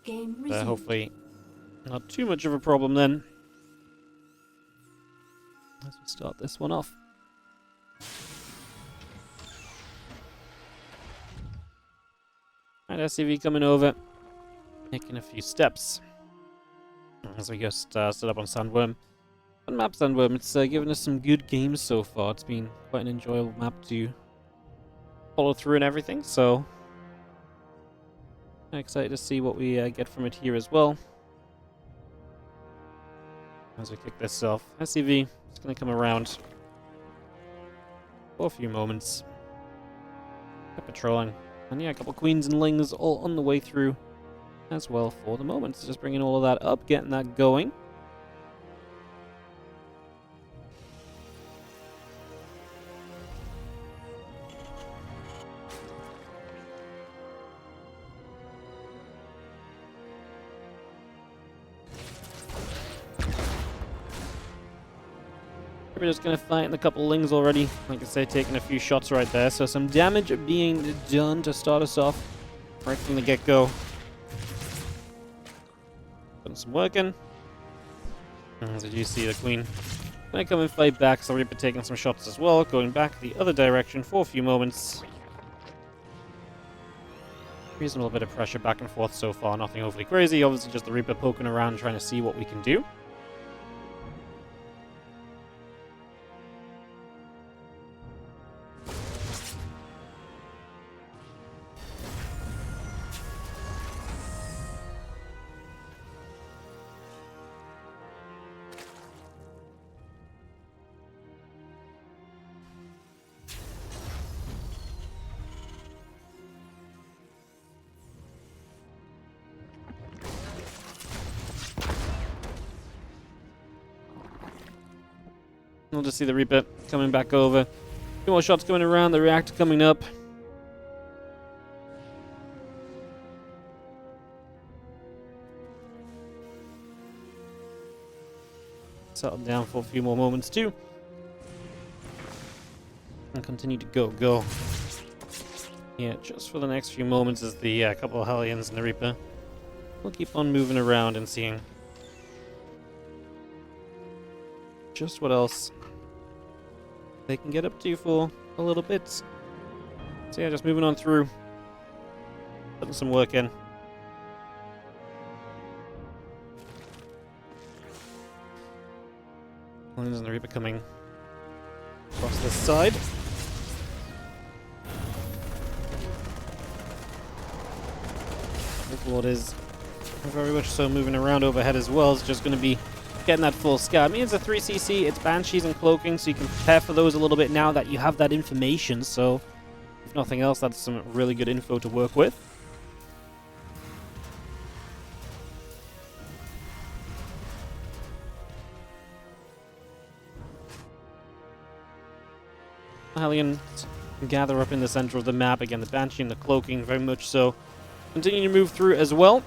Hopefully not too much of a problem then. As we start this one off. Right, SCV coming over, making a few steps. As we just set up on Sandworm. On map Sandworm, it's given us some good games so far. It's been quite an enjoyable map to follow through and everything, so I'm excited to see what we get from it here as well. As we kick this off, SCV is going to come around for a few moments. Keep patrolling. And yeah, a couple queens and lings all on the way through as well for the moment. So just bringing all of that up, getting that going. We're just going to fight in a couple lings already. Like I say, taking a few shots right there. So some damage being done to start us off right from the get-go. Putting some work in. As you see, the queen going to come and fight back. So Reaper taking some shots as well. Going back the other direction for a few moments. Reasonable bit of pressure back and forth so far. Nothing overly crazy. Obviously just the Reaper poking around trying to see what we can do. We'll just see the Reaper coming back over. A few more shots going around, the reactor coming up. Settle down for a few more moments too. And continue to go. Yeah, just for the next few moments as the couple of Hellions and the Reaper. We'll keep on moving around and seeing just what else they can get up to for a little bit. So yeah, just moving on through. Putting some work in. Lions and the Reaper coming across this side. Lord is very much so moving around overhead as well. It's just going to be getting that full scout. I mean, it's a 3cc, it's Banshees and Cloaking, so you can prepare for those a little bit now that you have that information. So, if nothing else, that's some really good info to work with. Hellions gather up in the center of the map. Again, the Banshee and the Cloaking, very much so. Continue to move through as well.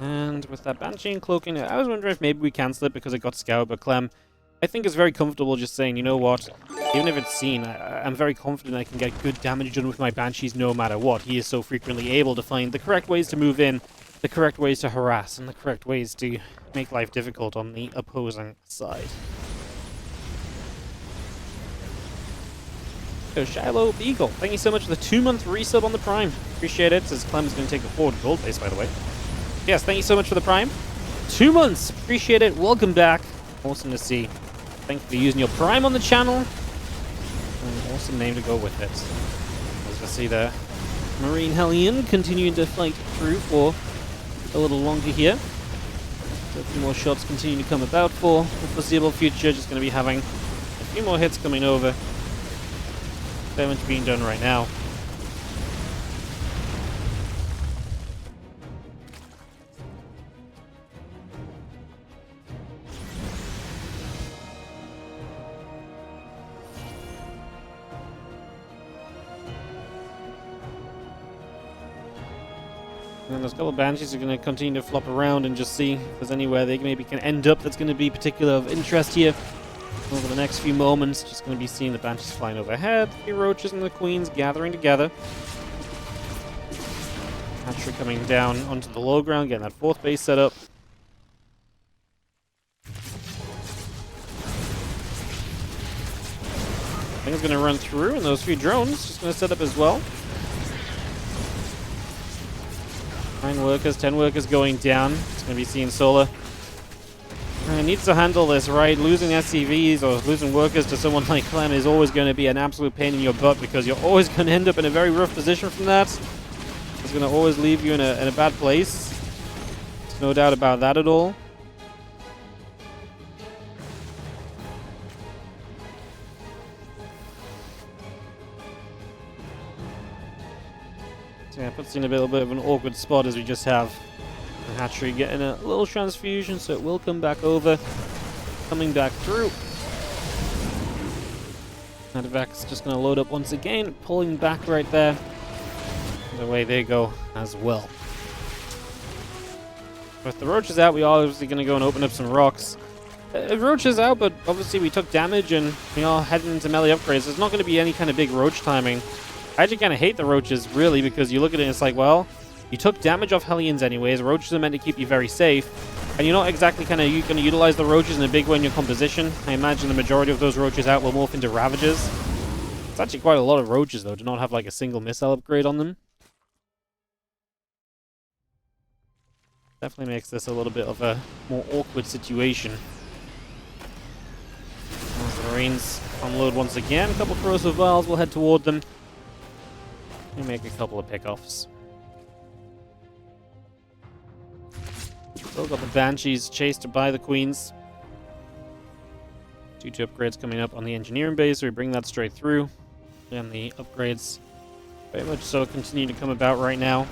And with that Banshee and Cloaking, I was wondering if maybe we cancel it because it got scoured, but Clem, I think is very comfortable just saying, you know what, even if it's seen, I'm very confident I can get good damage done with my Banshees no matter what. He is so frequently able to find the correct ways to move in, the correct ways to harass, and the correct ways to make life difficult on the opposing side. So Shiloh Beagle, thank you so much for the 2-month resub on the Prime. Appreciate it, as Clem is going to take a forward gold base, by the way. Yes, thank you so much for the Prime. 2 months. Appreciate it. Welcome back. Awesome to see. Thank you for using your Prime on the channel. An awesome name to go with it. As you see the Marine Hellion continuing to fight through for a little longer here. So a few more shots continue to come about for the foreseeable future. Just going to be having a few more hits coming over. Damage being done right now. And those couple of Banshees are going to continue to flop around and just see if there's anywhere they maybe can end up that's going to be particular of interest here over the next few moments. Just going to be seeing the Banshees flying overhead, the Roaches and the Queens gathering together. Hatchery coming down onto the low ground, getting that fourth base set up. I think it's going to run through, and those 3 drones just going to set up as well. 9 workers, 10 workers going down. It's going to be seeing Solar. It needs to handle this, right? Losing SCVs or losing workers to someone like Clem is always going to be an absolute pain in your butt because you're always going to end up in a very rough position from that. It's going to always leave you in a bad place. There's no doubt about that at all. So yeah, puts in a little bit of an awkward spot as we just have the hatchery getting a little transfusion, so it will come back over. Coming back through. Medevac's just going to load up once again, pulling back right there. And away they go as well. With the roaches out, we are obviously going to go and open up some rocks. Roach is out, but obviously we took damage and we are heading into melee upgrades. There's not going to be any kind of big roach timing. I actually kind of hate the roaches, really, because you look at it and it's like, well, you took damage off Hellions anyways. Roaches are meant to keep you very safe. And you're not exactly kind of going to utilize the roaches in a big way in your composition. I imagine the majority of those roaches out will morph into Ravagers. It's actually quite a lot of roaches, though, to not have like a single missile upgrade on them. Definitely makes this a little bit of a more awkward situation. As the Marines unload once again, a couple corrosive vials, we'll head toward them. And make a couple of pickoffs. Still got the Banshees chased by the Queens. 2 upgrades coming up on the engineering base, so we bring that straight through. And the upgrades very much so continue to come about right now.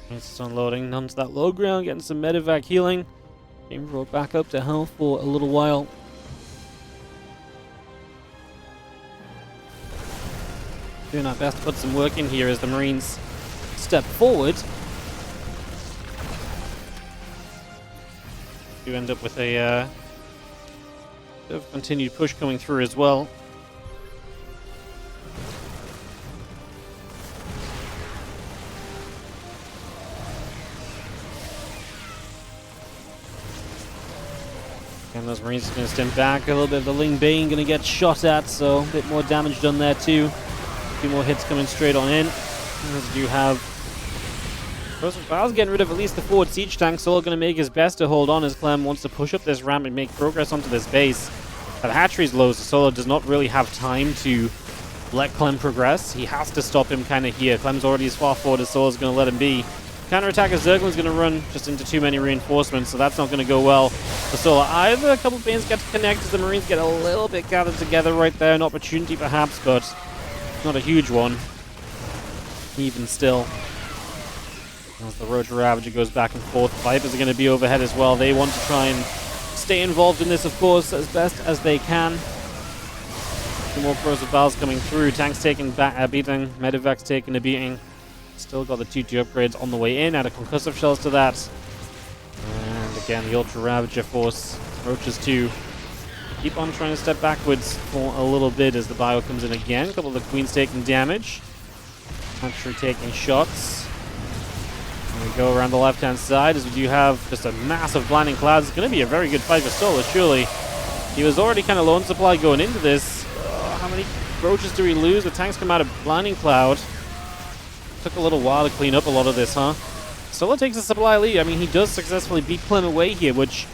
It's unloading onto that low ground, getting some medevac healing. Being brought back up to health for a little while. Doing our best to put some work in here as the Marines step forward. You end up with a bit of continued push coming through as well. And those Marines are going to stem back. A little bit of the Ling Bane going to get shot at, so a bit more damage done there too. A few more hits coming straight on in. As you have Val's getting rid of at least the forward siege tank. Solo going to make his best to hold on as Clem wants to push up this ramp and make progress onto this base. The hatchery's low, so Solo does not really have time to let Clem progress. He has to stop him kind of here. Clem's already as far forward as Solo's going to let him be. Counterattack as Zerglin's going to run just into too many reinforcements, so that's not going to go well for Solar either. A couple of Banes get to connect as the Marines get a little bit gathered together right there. An opportunity perhaps, but not a huge one. Even still. As the Roach Ravager goes back and forth, Vipers are going to be overhead as well. They want to try and stay involved in this, of course, as best as they can. Two more corrosive valves coming through. Tanks taking a beating. Medevac's taking a beating. Still got the 2 upgrades on the way in. Add a concussive shells to that. And again, the Ultra Ravager force. Roaches too. Keep on trying to step backwards for a little bit as the bio comes in again. A couple of the Queens taking damage. Actually taking shots. And we go around the left-hand side as we do have just a massive blinding cloud. It's going to be a very good fight for Solar, surely. He was already kind of low on supply going into this. How many roaches do we lose? The tanks come out of blinding cloud. Took a little while to clean up a lot of this, huh? Solar takes a supply lead. I mean, he does successfully beat Clem away here, which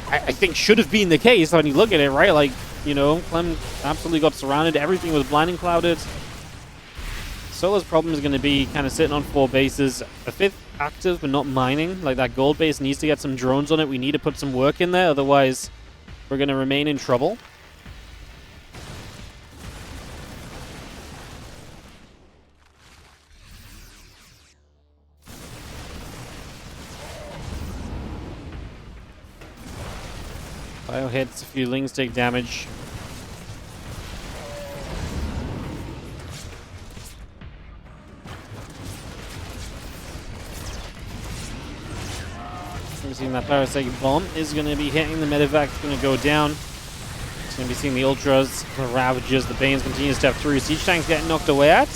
I think should have been the case when you look at it, right? Like, you know, Clem absolutely got surrounded. Everything was blinding clouded. Solar's problem is going to be kind of sitting on 4 bases. A 5th active, but not mining. Like, that gold base needs to get some drones on it. We need to put some work in there. Otherwise, we're going to remain in trouble. Bio hits, a few Lings take damage. seeing that parasitic bomb is going to be hitting the medevac. It's going to go down. It's going to be seeing the ultras, the ravages, the banes continue to step through. Siege tanks getting knocked away at.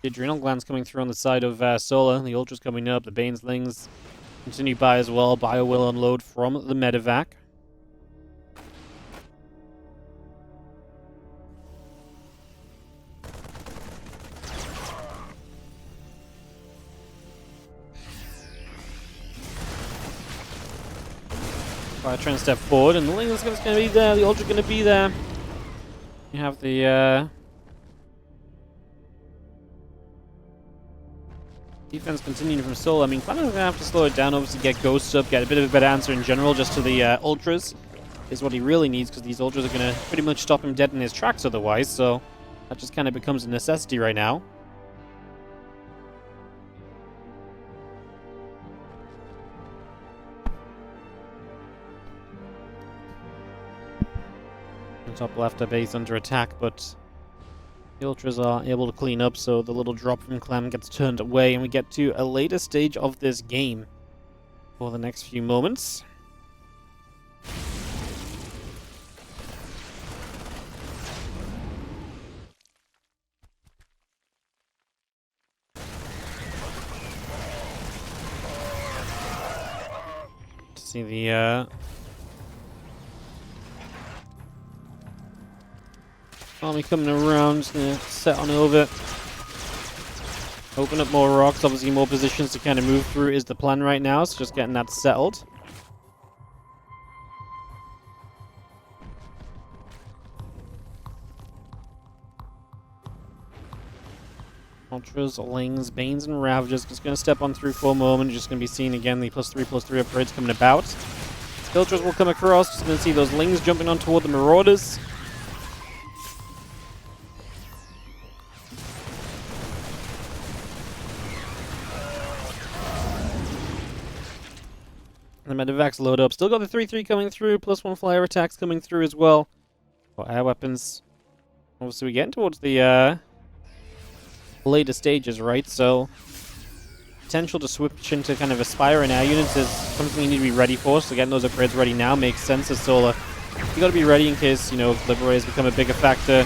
The adrenal glands coming through on the side of Solar. The ultras coming up. The banelings continue by as well. Bio will unload from the medevac. Fire trying to step forward, and the Ling's going to be there. The ultra going to be there. You have the defense continuing from Soul. I mean, Clem is going to have to slow it down, obviously get ghosts up, get a bit of a better answer in general, just to the ultras is what he really needs, because these ultras are going to pretty much stop him dead in his tracks otherwise, so that just kind of becomes a necessity right now. The top left, a base under attack, but the ultras are able to clean up, so the little drop from Clem gets turned away, and we get to a later stage of this game for the next few moments. See the army coming around, just gonna set on over. Open up more rocks, obviously more positions to kind of move through is the plan right now, so just getting that settled. Ultras, Lings, Banes, and Ravagers just gonna step on through for a moment, just gonna be seeing again the +3/+3 upgrades coming about. Ultras will come across, just gonna see those Lings jumping on toward the Marauders. The medevacs load up. Still got the 3/3 coming through, +1 flyer attacks coming through as well. For air weapons. Obviously, we're getting towards the later stages, right? So, potential to switch into kind of Aspire and air units is something you need to be ready for. So, getting those upgrades ready now makes sense as Solar. You got to be ready in case, you know, Liberators become a bigger factor.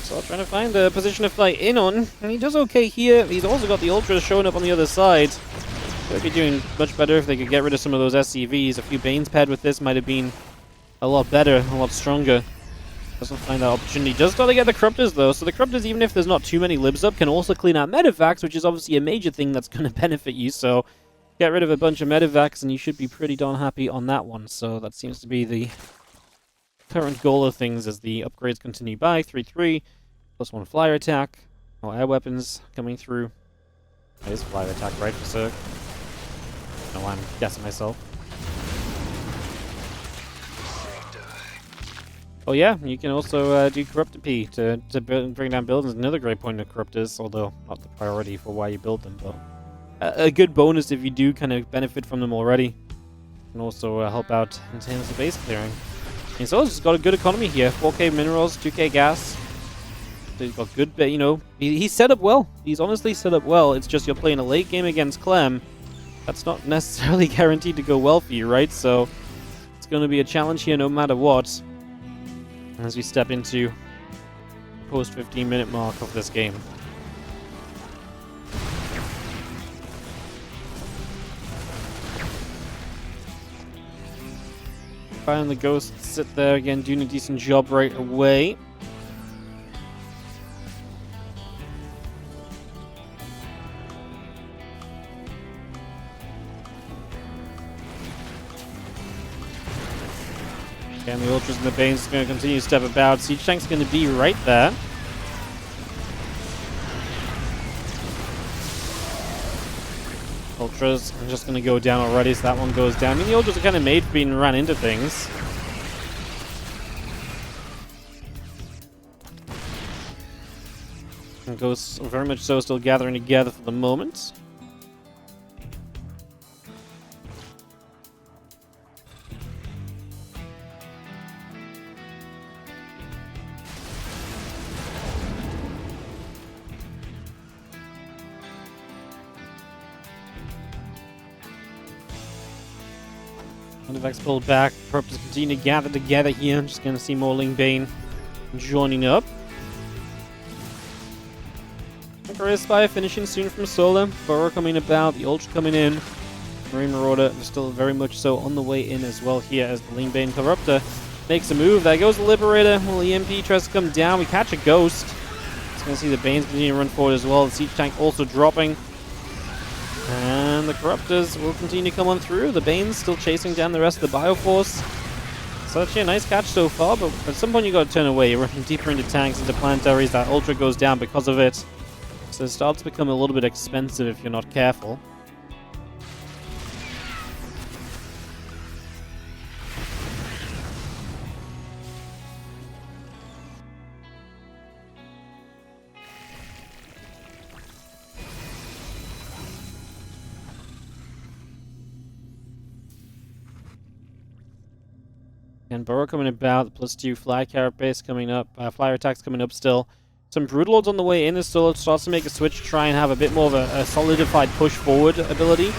So, trying to find a position to fight in on. And he does okay here. He's also got the Ultras showing up on the other side. They'd be doing much better if they could get rid of some of those SCVs. A few Banes paired with this might have been a lot better, a lot stronger. Doesn't find that opportunity. Does got to get the Corruptors though, so the Corruptors, even if there's not too many libs up, can also clean out medevacs, which is obviously a major thing that's going to benefit you. So get rid of a bunch of medevacs and you should be pretty darn happy on that one. So that seems to be the current goal of things as the upgrades continue by. 3/3, +1 flyer attack, more air weapons coming through. That is flyer attack, right, for Berserk? No, I'm guessing myself. Oh yeah, you can also do Corruptor P to bring down buildings. Another great point of Corruptors, although not the priority for why you build them, but a good bonus if you do kind of benefit from them already. And also help out in terms of base clearing. And so he's got a good economy here. 4k minerals, 2k gas. So he's got good, you know, he's set up well. He's honestly set up well. It's just you're playing a late game against Clem. That's not necessarily guaranteed to go well for you, right? So it's going to be a challenge here no matter what. As we step into the post 15-minute mark of this game. Fire and the Ghosts sit there again, doing a decent job right away. And the Ultras and the Banes are going to continue to step about. Siege Tank's going to be right there. Ultras are just going to go down already, so that one goes down. I mean, the Ultras are kind of made for being ran into things. And Ghosts very much so still gathering together for the moment. Medivacs pulled back. Corruptors continue to gather together here. Just going to see more Ling Bane joining up. Career Spire finishing soon from Solar. Burrow coming about. The Ultra coming in. Marine Marauder is still very much so on the way in as well here as the Ling Bane Corruptor makes a move. There goes the Liberator. Well, the EMP tries to come down. We catch a Ghost. It's going to see the Banes continue to run forward as well. The Siege Tank also dropping. And the Corruptors will continue to come on through. The Banes still chasing down the rest of the Bioforce. So actually a nice catch so far, but at some point you got to turn away. You're running deeper into tanks, into planetaries. That Ultra goes down because of it. So it starts to become a little bit expensive if you're not careful. And Burrow coming about, the +2 Flyer Carapace coming up, Flyer attacks coming up still. Some Broodlords on the way in as Solo starts to make a switch to try and have a bit more of a solidified push forward ability.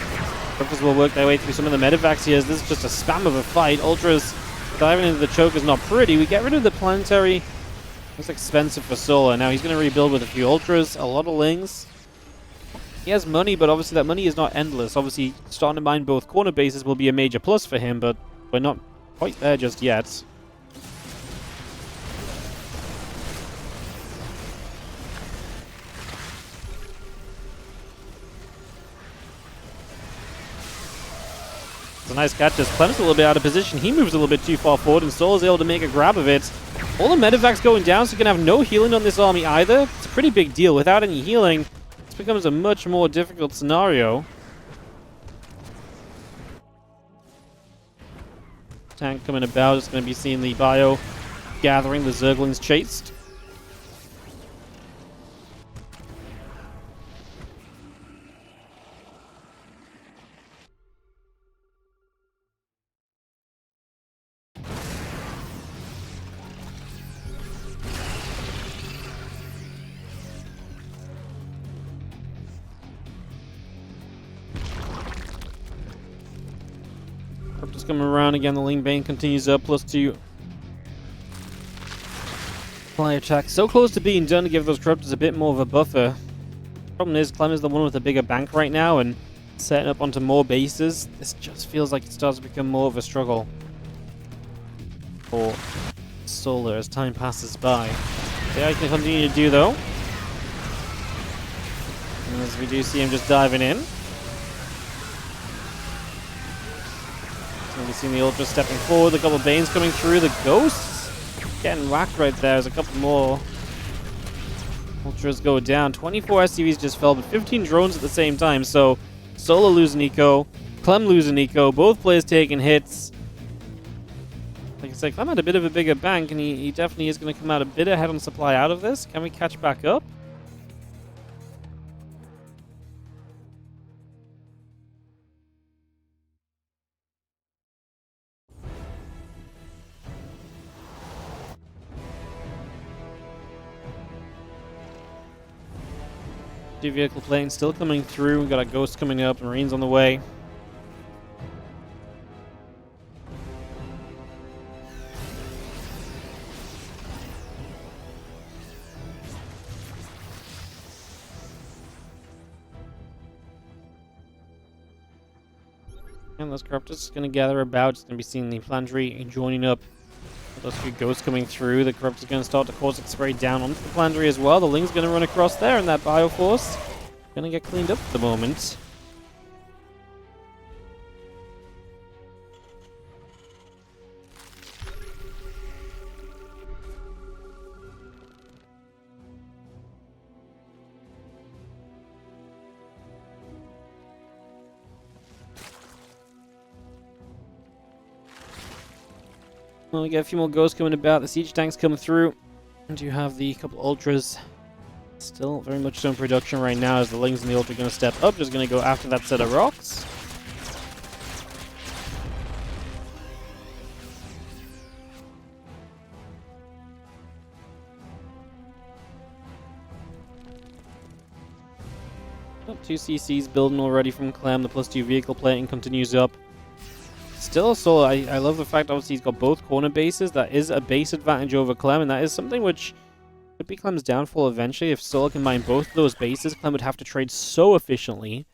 Ultras will work their way through some of the Medivacs here. This is just a spam of a fight. Ultras diving into the choke is not pretty. We get rid of the planetary. Looks expensive for Solo. Now he's going to rebuild with a few Ultras, a lot of Lings. He has money, but obviously that money is not endless. Obviously, starting to mine both corner bases will be a major plus for him, but we're not quite there just yet. It's a nice catch as Clem's a little bit out of position. He moves a little bit too far forward and Solo's able to make a grab of it. All the Medivacs going down, so you can have no healing on this army either. It's a pretty big deal. Without any healing, this becomes a much more difficult scenario. Tank coming about, it's going to be seeing the bio gathering, the Zerglings chased. Just coming around again, the Ling Bane continues up, +2 fly attack. So close to being done to give those Corruptors a bit more of a buffer. Problem is, Clem is the one with the bigger bank right now, and setting up onto more bases, this just feels like it starts to become more of a struggle for Solar as time passes by. Yeah, I can continue to do though. And as we do see him just diving in. We've seen the Ultra stepping forward, a couple of Banes coming through, the Ghosts getting whacked right there. There's a couple more Ultras go down. 24 SCVs just fell, but 15 drones at the same time. So Solo losing eco, Clem losing eco, both players taking hits. Like I said, Clem had a bit of a bigger bank, and he definitely is going to come out a bit ahead on supply out of this. Can we catch back up? Vehicle plane still coming through. We've got a Ghost coming up, Marines on the way. And those Corruptors going to gather about. It's going to be seeing the Planetary joining up. Those few Ghosts coming through. The Corruptor's going to start to Caustic Spray down onto the Planetary as well. The Ling's going to run across there, and that Bioforce going to get cleaned up at the moment. Well, we get a few more Ghosts coming about. The Siege Tanks come through. And you have the couple Ultras still very much so in production right now as the Lings and the Ultra are going to step up. Just going to go after that set of rocks. Oh, 2 CCs building already from Clem. The +2 vehicle plating continues up. Still, Solar, I love the fact, obviously, he's got both corner bases. That is a base advantage over Clem, and that is something which could be Clem's downfall eventually. If Solar can mine both of those bases, Clem would have to trade so efficiently.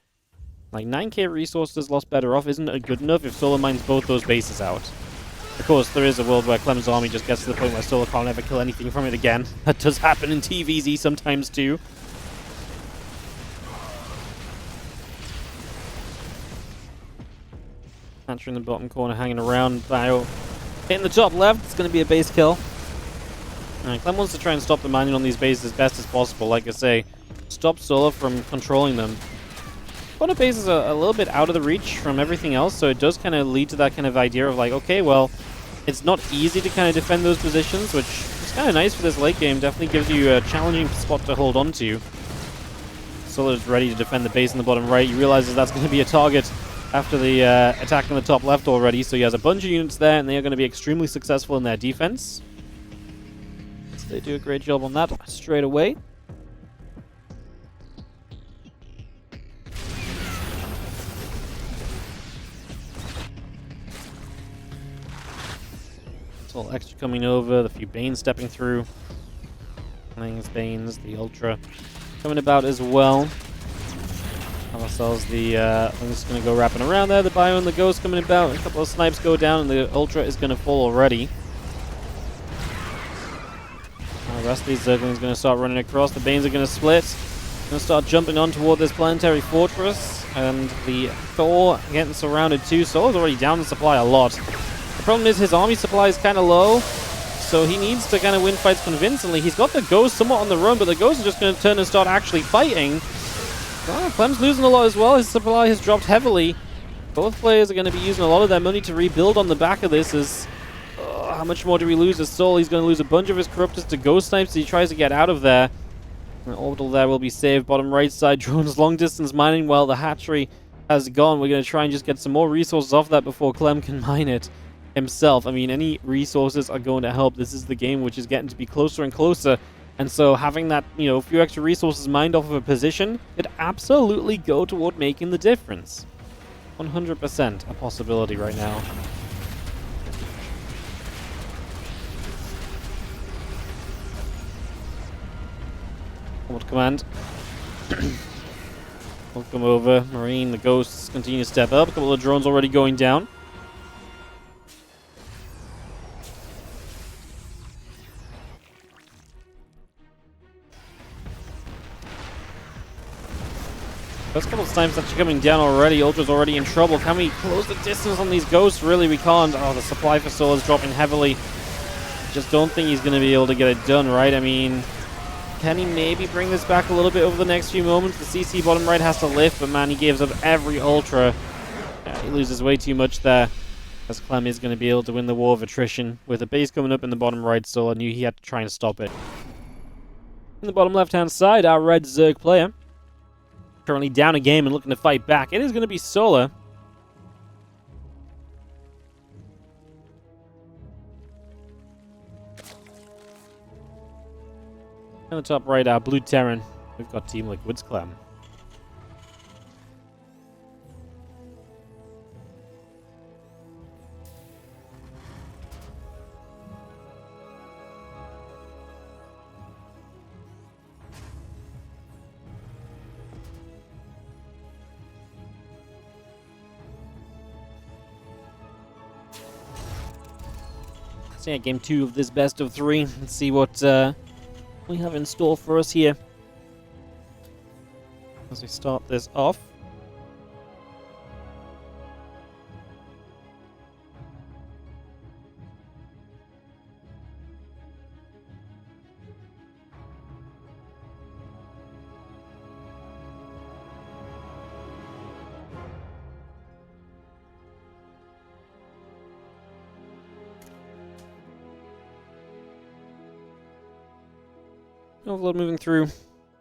Like, 9k resources lost better off isn't good enough if Solar mines both those bases out. Of course, there is a world where Clem's army just gets to the point where Solar can't ever kill anything from it again. That does happen in TVZ sometimes, too. Hatcher in the bottom corner hanging around. Bio hitting the top left. It's going to be a base kill. Alright, Clem wants to try and stop the mining on these bases as best as possible. Like I say, stop Solar from controlling them. Corner base is a little bit out of the reach from everything else, so it does kind of lead to that kind of idea of like, okay, well, it's not easy to kind of defend those positions, which is kind of nice for this late game. Definitely gives you a challenging spot to hold on to. Solar's ready to defend the base in the bottom right. He realizes that's going to be a target after the attack in the top left already, so he has a bunch of units there, and they are going to be extremely successful in their defense. So they do a great job on that straight away. A little extra coming over, the few Banes stepping through. Langs, Banes, the Ultra coming about as well. Have ourselves the, I'm just going to go wrapping around there. The Bio and the Ghost coming about. A couple of snipes go down, and the Ultra is going to fall already. The rest of these Zerglings going to start running across. The Banes are going to split. Going to start jumping on toward this planetary fortress. And the Thor getting surrounded too. Solar's already down in supply a lot. The problem is his army supply is kind of low. So he needs to kind of win fights convincingly. He's got the Ghost somewhat on the run, but the Ghost is just going to turn and start actually fighting. Oh, Clem's losing a lot as well. His supply has dropped heavily. Both players are going to be using a lot of their money to rebuild on the back of this. As how much more do we lose as Soul? He's going to lose a bunch of his Corruptors to Ghost Snipes as he tries to get out of there. The Orbital there will be saved. Bottom right side, drones long distance mining while the hatchery has gone. We're going to try and just get some more resources off that before Clem can mine it himself. I mean, any resources are going to help. This is the game which is getting to be closer and closer. And so having that, you know, a few extra resources mined off of a position could absolutely go toward making the difference. 100% a possibility right now. Forward command. We'll come over. Marine, the Ghosts continue to step up. A couple of drones already going down. First couple of snipes actually coming down already. Ultra's already in trouble. Can we close the distance on these Ghosts? Really, we can't. Oh, the supply for Soul is dropping heavily. Just don't think he's going to be able to get it done, right? I mean, can he maybe bring this back a little bit over the next few moments? The CC bottom right has to lift, but man, he gives up every Ultra. Yeah, he loses way too much there. As Clem is going to be able to win the war of attrition. With a base coming up in the bottom right, so I knew he had to try and stop it. In the bottom left-hand side, our red Zerg player. Currently down a game and looking to fight back. It is going to be Solar. On the top right, our blue Terran. We've got Team Liquid's Clem. So yeah, game 2 of this best of 3. Let's see what we have in store for us here as we start this off. Overload moving through,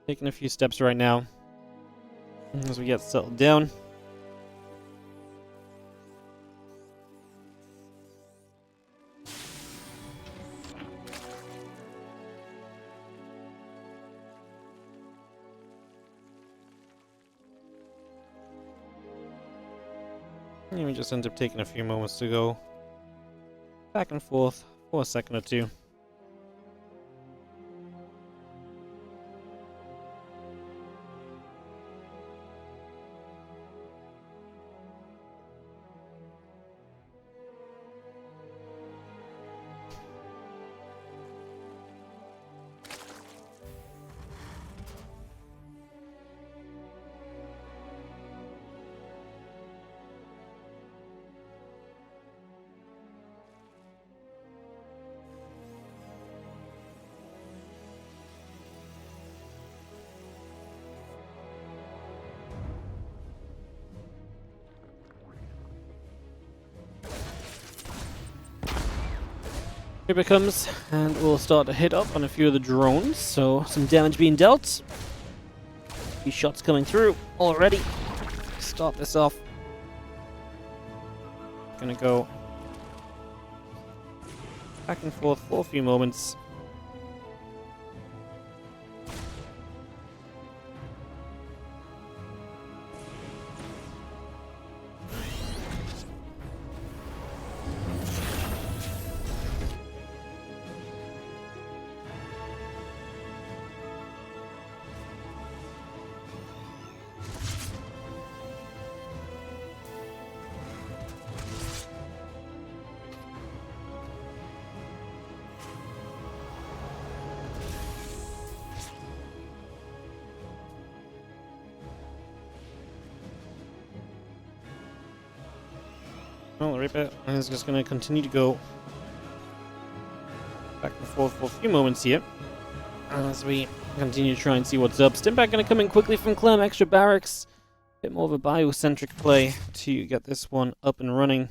taking a few steps right now as we get settled down. And we just end up taking a few moments to go back and forth for a second or two. Here it comes, and we'll start to hit up on a few of the drones, so some damage being dealt. A few shots coming through already. Start this off. Gonna go back and forth for a few moments. Well, the Reaper is just going to continue to go back and forth for a few moments here as we continue to try and see what's up. Stimpak going to come in quickly from Clem, extra barracks. Bit more of a biocentric play to get this one up and running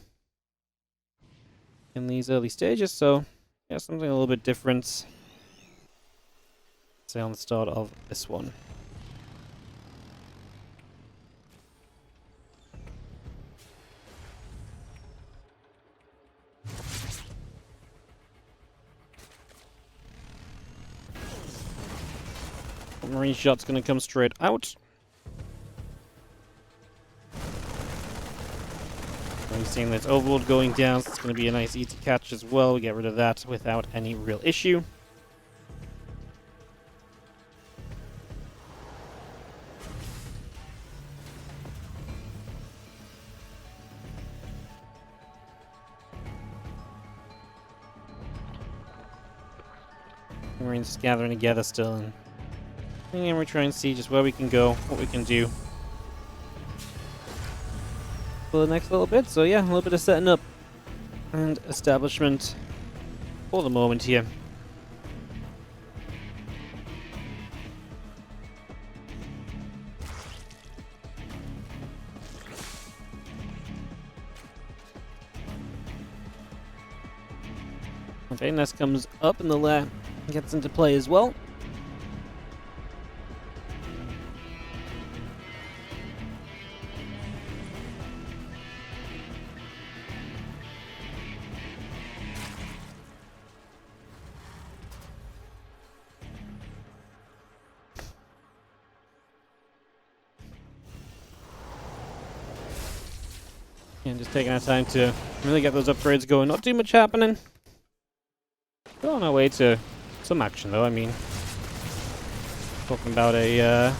in these early stages. So, yeah, something a little bit different, say, on the start of this one. Marine shot's going to come straight out. We're seeing this overload going down, so it's going to be a nice easy catch as well. We get rid of that without any real issue. Marines just gathering together still, and we're trying to see just where we can go, what we can do for the next little bit. So yeah, a little bit of setting up and establishment for the moment here. Okay, nest comes up in the lair, gets into play as well. And just taking our time to really get those upgrades going. Not too much happening. We're on our way to some action, though. I mean, talking about a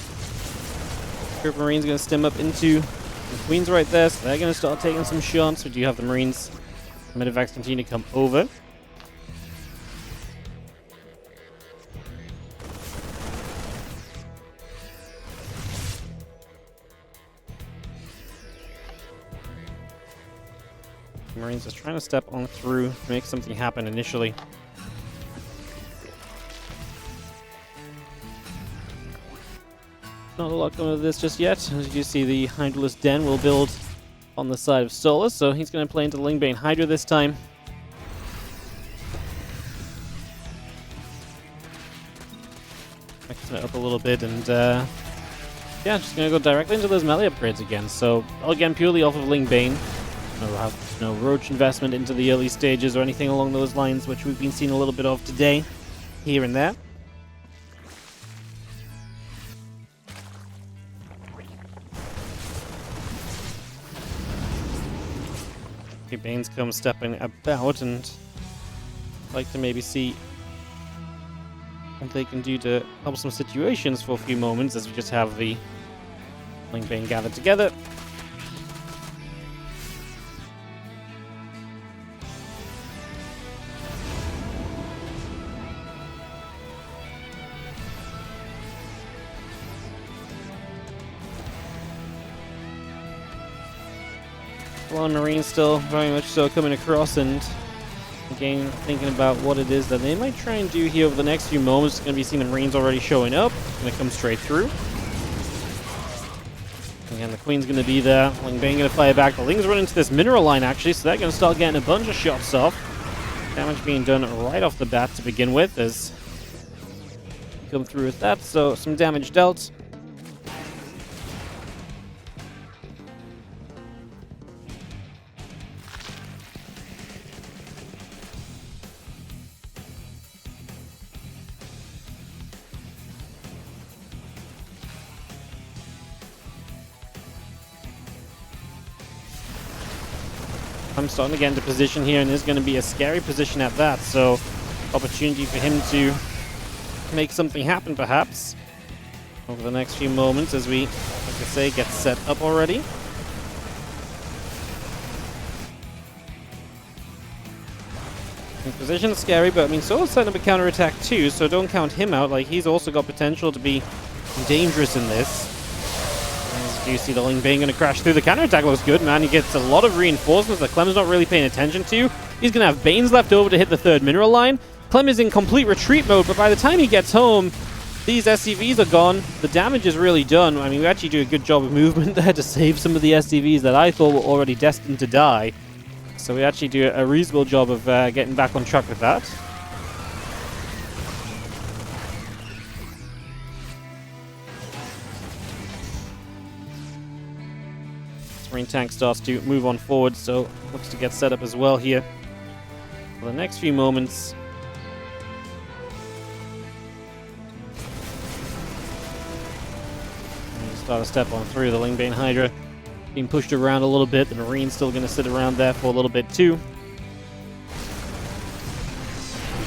group of Marines going to stem up into the Queens right there, so they're going to start taking some shots. We do have the Marines, Medivacs continue to come over. Marines just trying to step on through, make something happen initially. Not a lot going to this just yet. As you see, the Hydraless Den will build on the side of Solus, so he's going to play into the Lingbane Hydra this time. Mixing it up a little bit, and yeah, just going to go directly into those melee upgrades again. So, again, purely off of Lingbane. We'll have no roach investment into the early stages or anything along those lines, which we've been seeing a little bit of today, here and there. Banes come stepping about, and like to maybe see what they can do to help some situations for a few moments as we just have the Link Bane gathered together. Well, Marine still very much so coming across, and again thinking about what it is that they might try and do here over the next few moments. It's going to be seeing the Marines already showing up. Going to come straight through. Again, the Queen's going to be there. Ling Bane going to fire back. The Ling's running into this mineral line actually, so they're going to start getting a bunch of shots off. Damage being done right off the bat to begin with as we come through with that. So some damage dealt. I'm starting to get into position here, and there's going to be a scary position at that, so opportunity for him to make something happen perhaps over the next few moments as we, like I say, get set up already. Position is scary, but I mean, Solo's setting up a counterattack too, so don't count him out. Like, he's also got potential to be dangerous in this. As you see the Ling Bane going to crash through. The counterattack looks good, man. He gets a lot of reinforcements that Clem's not really paying attention to. He's going to have Banes left over to hit the third mineral line. Clem is in complete retreat mode, but by the time he gets home, these SCVs are gone. The damage is really done. I mean, we actually do a good job of movement there to save some of the SCVs that I thought were already destined to die. So we actually do a reasonable job of getting back on track with that. Marine tank starts to move on forward, so looks to get set up as well here for the next few moments. Start a step on through. The Ling Bane Hydra being pushed around a little bit. The Marine's still going to sit around there for a little bit too.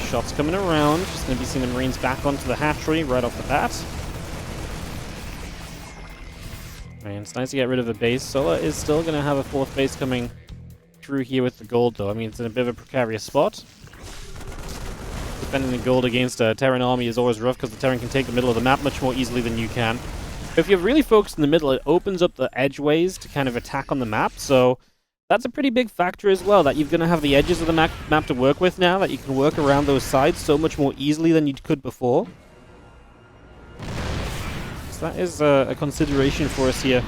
Shots coming around. Just going to be seeing the Marines back onto the hatchery right off the bat. And it's nice to get rid of a base. Sola is still going to have a fourth base coming through here with the gold, though. I mean, it's in a bit of a precarious spot. Defending the gold against a Terran army is always rough because the Terran can take the middle of the map much more easily than you can. If you're really focused in the middle, it opens up the edgeways to kind of attack on the map, so that's a pretty big factor as well, that you're going to have the edges of the map to work with now, that you can work around those sides so much more easily than you could before. So that is a consideration for us here.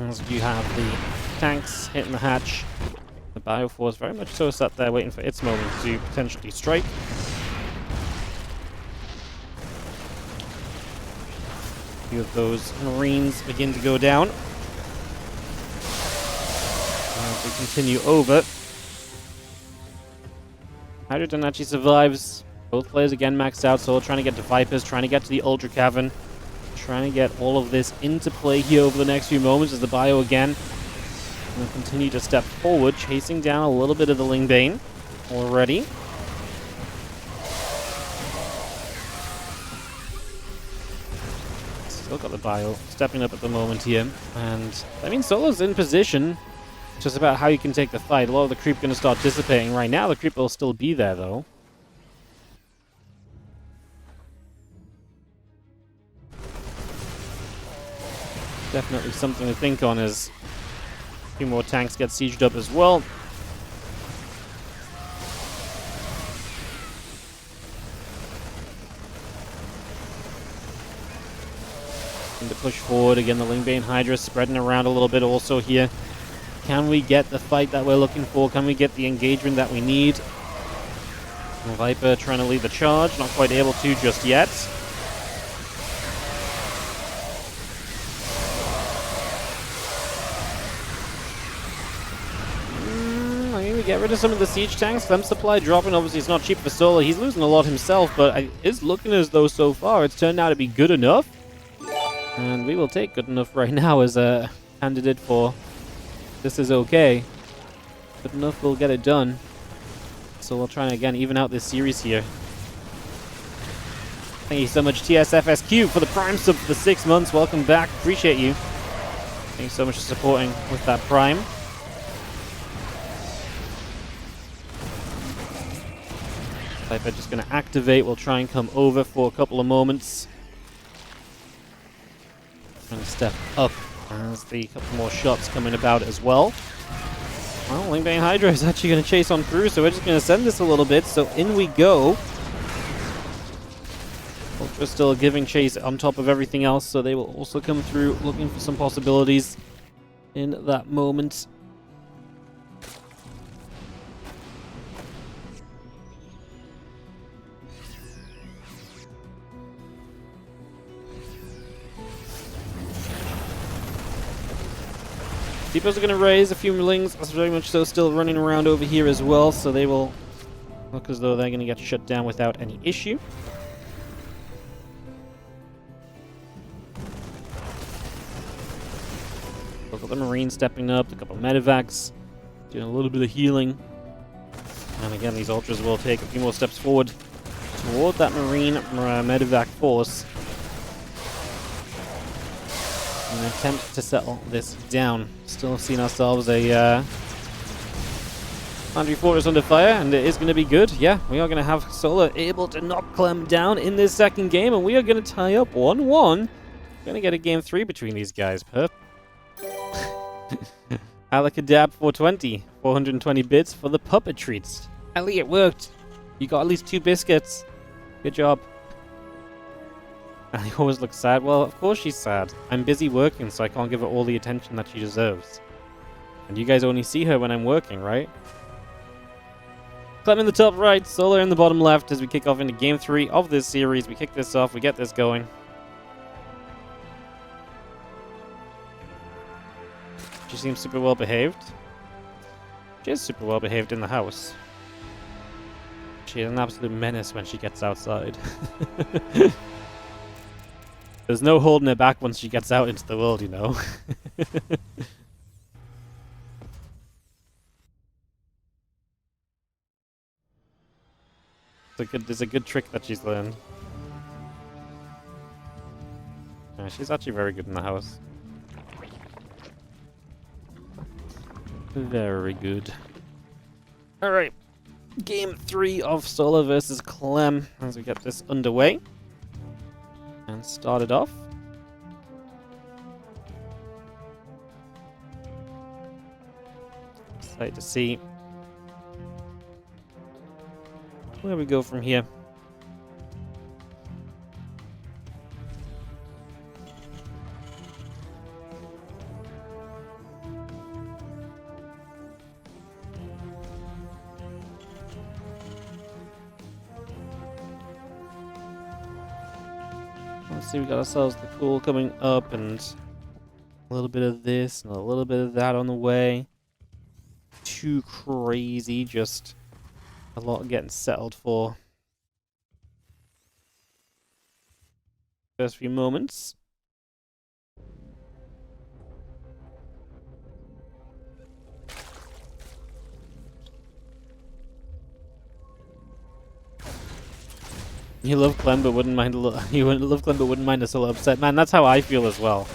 As you have the tanks hitting the hatch, the Bioforce very much so sat there waiting for its moment to potentially strike. A few of those Marines begin to go down. As we continue over. Hydrogen actually survives. Both players again maxed out, so trying to get to Vipers, trying to get to the Ultra Cavern, trying to get all of this into play here over the next few moments as the Bio again will continue to step forward, chasing down a little bit of the Ling Bane already. Still got the Bio stepping up at the moment here, and I mean, Solo's in position. Just about how you can take the fight. A lot of the creep going to start dissipating right now. The creep will still be there, though. Definitely something to think on as a few more tanks get sieged up as well. To push forward again, the Ling Bane Hydra spreading around a little bit also here. Can we get the fight that we're looking for? Can we get the engagement that we need? The Viper trying to lead the charge, not quite able to just yet. I mean, we get rid of some of the siege tanks. Clem supply dropping. Obviously, it's not cheap for Solo. He's losing a lot himself, but it's looking as though so far it's turned out to be good enough. And we will take good enough right now as a candidate for this is okay. But enough will get it done. So we'll try and again even out this series here. Thank you so much, TSFSQ, for the Prime sub for the 6 months. Welcome back. Appreciate you. Thank you so much for supporting with that Prime. Viper just going to activate. We'll try and come over for a couple of moments. And step up as the couple more shots coming about as well. Well, Lingbane Hydra is actually going to chase on through, so we're just going to send this a little bit. So in we go. Ultra still giving chase on top of everything else, so they will also come through looking for some possibilities in that moment. Depots are going to raise a few lings, very much so, still running around over here as well, so they will look as though they're going to get shut down without any issue. Look at the Marine stepping up, a couple of medevacs, doing a little bit of healing. And again, these Ultras will take a few more steps forward toward that Marine medevac force. In an attempt to settle this down. Still seeing ourselves a Foundry Fortress under fire, and it is going to be good. Yeah, we are going to have Solar able to knock Clem down in this second game, and we are going to tie up 1-1. We're going to get a game 3 between these guys. Perfect. Alakadab 420. 420 bits for the puppet treats. Ellie, it worked. You got at least 2 biscuits. Good job. Ellie always looks sad. Well, of course she's sad. I'm busy working, so I can't give her all the attention that she deserves. And you guys only see her when I'm working, right? Clem in the top right, Solar in the bottom left as we kick off into game 3 of this series. We kick this off, we get this going. She seems super well behaved. She is super well behaved in the house. She is an absolute menace when she gets outside. There's no holding her back once she gets out into the world, you know. It's a good trick that she's learned. Yeah, she's actually very good in the house. Very good. Alright. Game 3 of Solar versus Clem as we get this underway. And started off. Excited to see where we go from here. Let's see, we got ourselves the pool coming up and a little bit of this and a little bit of that on the way. Too crazy, just a lot getting settled for. First few moments. You love Clem, but wouldn't mind you wouldn't love Clem, but wouldn't mind a solo upset. Man, that's how I feel as well.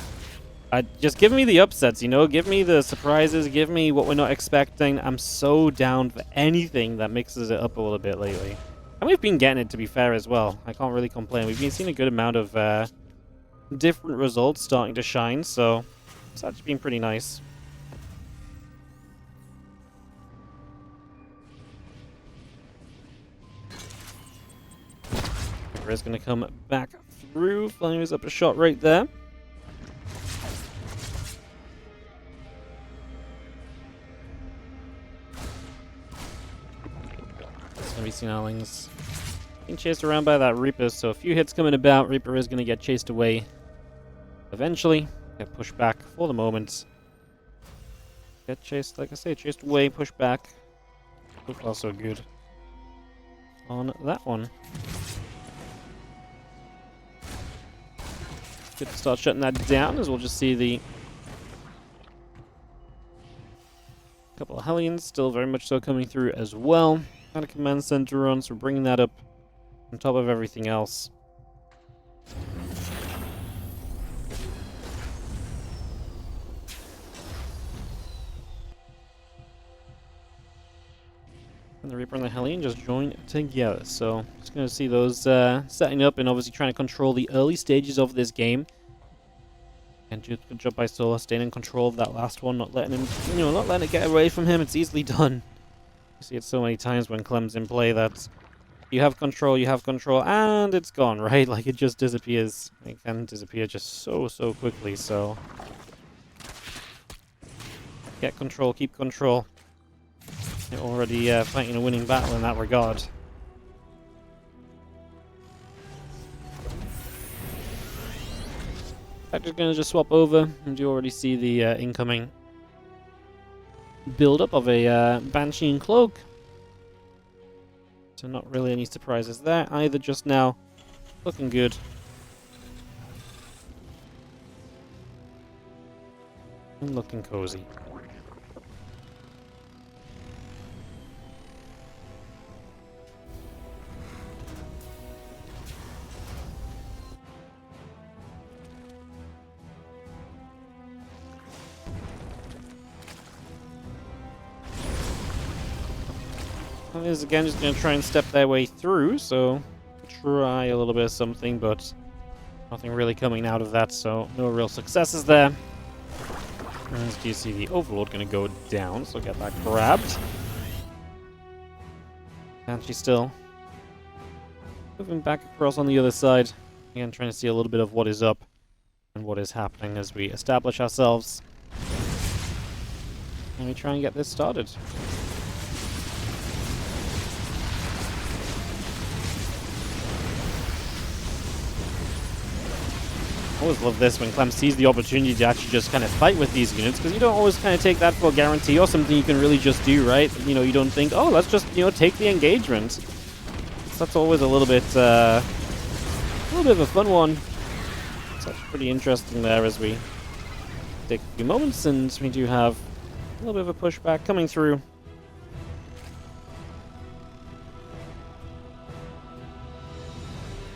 Just give me the upsets, you know? Give me the surprises, give me what we're not expecting. I'm so down for anything that mixes it up a little bit lately. And we've been getting it, to be fair, as well. I can't really complain. We've been seeing a good amount of different results starting to shine, so it's actually been pretty nice. Is going to come back through. Fires up a shot right there. It's going to be Sinarlings being chased around by that Reaper, so a few hits coming about. Reaper is going to get chased away eventually. Get pushed back for the moment. Get chased, like I say, chased away, pushed back. So far, so good on that one. Good to start shutting that down, as we'll just see the A couple of Hellions still very much so coming through as well. And a command center run, so we're bringing that up on top of everything else. And the Reaper and the Hellion just join together. So just going to see those setting up and obviously trying to control the early stages of this game. And good job by Solar staying in control of that last one, not letting him, not letting it get away from him. It's easily done. You see it so many times when Clem's in play that you have control, and it's gone, right? Like it just disappears. It can disappear just so quickly. So get control, keep control. You're already fighting a winning battle in that regard. I'm just going to just swap over, and you already see the incoming build-up of a Banshee and Cloak. So not really any surprises there either just now. Looking good. And looking cozy. Is again just going to try and step their way through, so try a little bit of something, but nothing really coming out of that, so no real successes there. As you see, the Overlord going to go down, so get that grabbed. And she's still moving back across on the other side. Again, trying to see a little bit of what is up and what is happening as we establish ourselves. And we try and get this started. I always love this when Clem sees the opportunity to actually just kind of fight with these units, because you don't always kind of take that for a guarantee or something you can really just do, right? You don't think, oh, let's just, take the engagement. So that's always a little bit of a fun one. So that's pretty interesting there as we take a few moments, and we do have a little bit of a pushback coming through.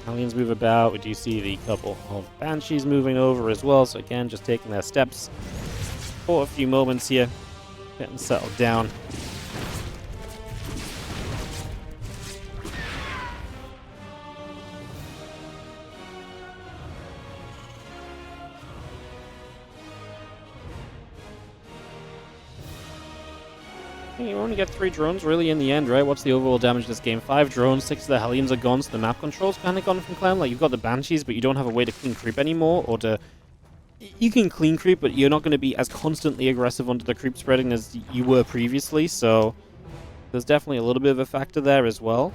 Aliens move about. We do see the couple of Banshees moving over as well. So again, just taking their steps for a few moments here, getting settled down. You only get 3 drones really in the end, right? What's the overall damage this game? 5 drones, 6 of the Hellions are gone, so the map control's kind of gone from Clem. Like, you've got the Banshees, but you don't have a way to clean creep anymore, or to... You can clean creep, but you're not going to be as constantly aggressive onto the creep spreading as you were previously, so... There's definitely a little bit of a factor there as well.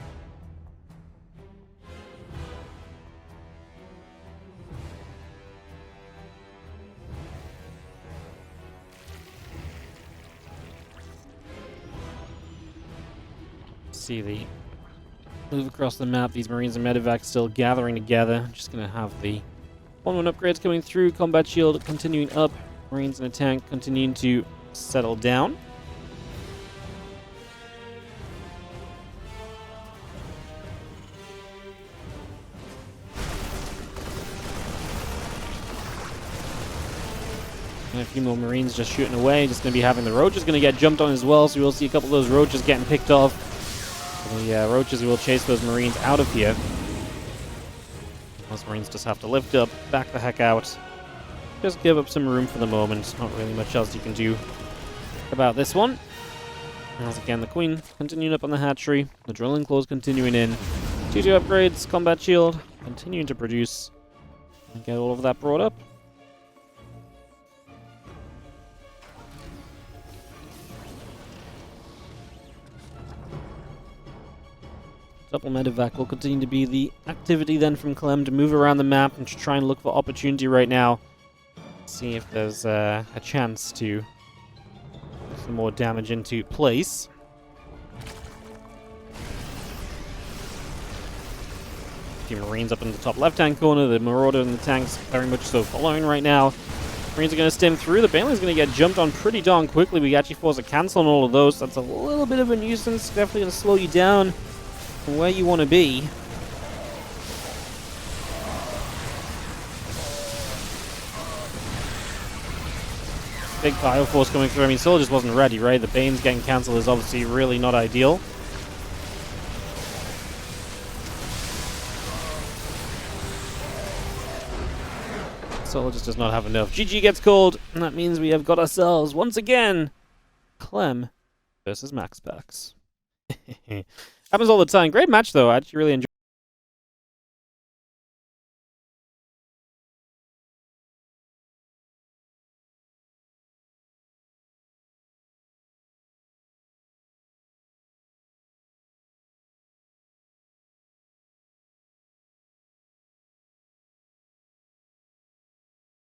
See the move across the map. These Marines and Medivac still gathering together. Just going to have the 1-1 upgrades coming through. Combat shield continuing up. Marines in a tank continuing to settle down. And a few more Marines just shooting away. Just going to be having the Roaches going to get jumped on as well. So we'll see a couple of those Roaches getting picked off. The Roaches will chase those Marines out of here. Those Marines just have to lift up, back the heck out. Just give up some room for the moment. Not really much else you can do about this one. As again, the Queen continuing up on the hatchery. The Drilling Claws continuing in. 2-2 upgrades, Combat Shield continuing to produce. And get all of that brought up. Double Medivac will continue to be the activity then from Clem to move around the map and to try and look for opportunity right now. See if there's a chance to put some more damage into place. A few Marines up in the top left-hand corner. The Marauder and the tanks very much so following right now. Marines are going to stem through. The Baneling's going to get jumped on pretty darn quickly. We actually force a cancel on all of those. That's a little bit of a nuisance. Definitely going to slow you down from where you want to be. Big Fire Force coming through. I mean, Soul just wasn't ready, right? The Bane's getting cancelled is obviously really not ideal. Soul just does not have enough. GG gets called, and that means we have got ourselves, once again, Clem versus Max Packs. Happens all the time. Great match, though. I actually really enjoyed it.